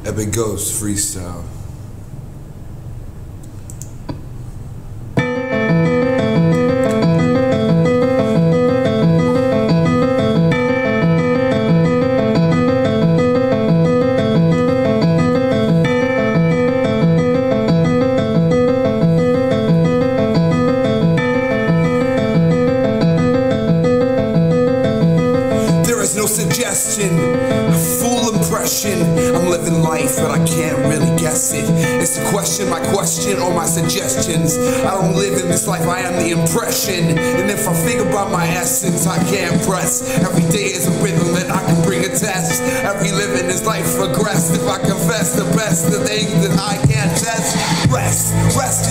Epic Ghost freestyle. No suggestion, a full impression. I'm living life, but I can't really guess it. It's a question, my question, or my suggestions. I don't live in this life, I am the impression. And if I think about my essence, I can't press. Every day is a rhythm that I can bring a test. Every living is life progressed. If I confess the best, the things that I can't test. Rest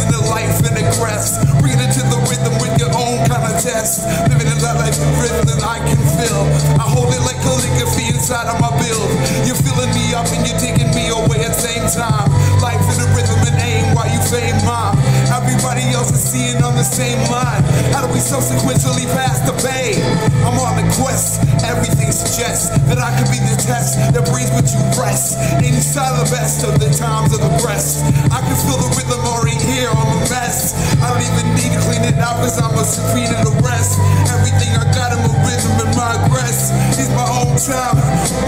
in the life and the crest. Bring it to the rhythm with your own kind of test. Living in that life rhythm that I can feel. I hold it like calligraphy inside of my build. You're filling me up and you're taking me away at the same time. Life in the rhythm and aim while you fame mine. Everybody else is seeing on the same line. How do we subsequently pass the bay? I'm on the quest. Everything suggests that I could be the test that breathes with you rest. Inside the best of the times of the breast. I can feel the rhythm already here. I'm a mess. I don't even need to clean it out because I'm a supreme to the rest. Everything I got in my rhythm and my aggress. It's my own time.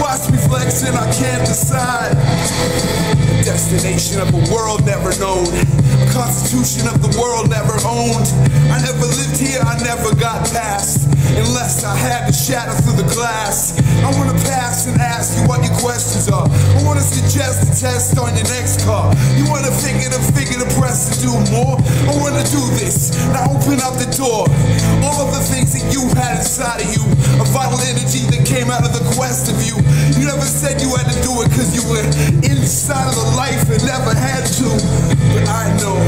Watch me flex and I can't decide. A destination of a world never known. A constitution of the world never owned. I never lived here, I never got past. Unless I had to shatter through the glass. I wanna pass and ask you what your questions are. I wanna suggest a test on your next car. You wanna figure to press to do more. I wanna do this, now open up the door. All of the things that you had inside of you, a vital energy that came out of the quest of you. You never said you had to do it cause you were inside of the life and never had to. But I know,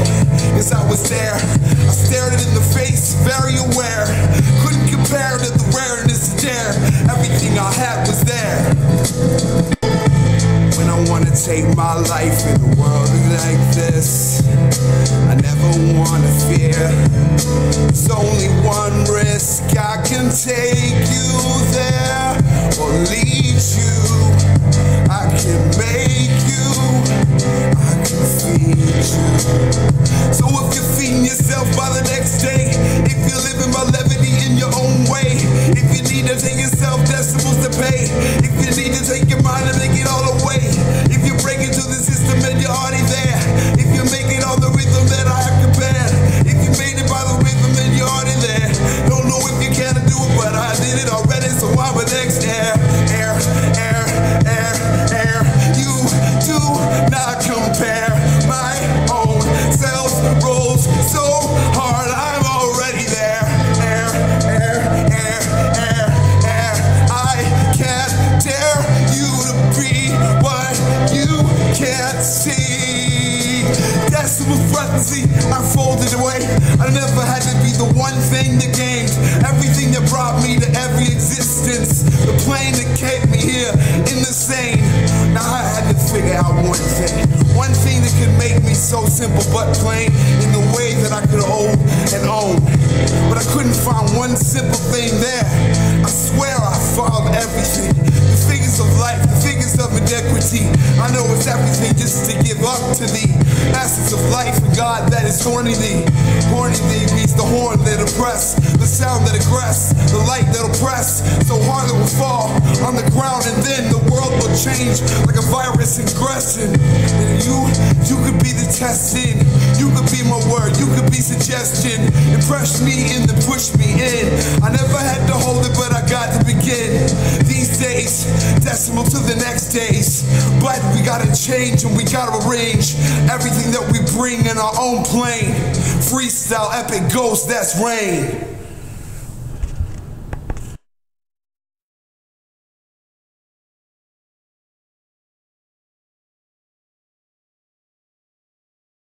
as I was there, I stared it in the face, very aware. Couldn't compare to the rareness there. Everything I had was there. When I wanna take my life in a world like this, I never wanna fear. There's only one risk, I can take you there or lead you. I can make you, I can feed you. So if you're feeding yourself by the next day, if you're living by levity in your own way, if you need to take yourself decimals to pay, if you need to take your mind and make it all away, if you break into the system and you're already there, if you make it on the rhythm that I have prepared, if you made it by the rhythm and you're already there, don't know if you can do it, but I did it already, so I'm the next air. You do not compare. My own self rolls so hard, I'm already there. Air. I can't dare you to be what you can't see. Decimal frequency, I folded away. I never had to be the one thing that gained everything that brought me to every existence. The plane that kept me here in the sane. Now I had to figure out one thing that could make me so simple but plain in the way that I could hold and own. But I couldn't find one simple thing there. I swear I followed everything. The figures of life, the figures of iniquity. I know it's everything just to give up to the essence of life and God that is horny thee. Horny thee means the horn that oppress, the sound that aggress, the light that'll press so hard it will fall on the ground, and then the world will change like a virus ingressing. And you could be the testing, you could be my word, you could be suggestion. Impress me and then push me in. I never had to hold it, but I got to begin. These days, decimal to the next days. But we gotta change and we gotta arrange everything that we bring in our own plane. Freestyle, Epic Ghost, that's rain.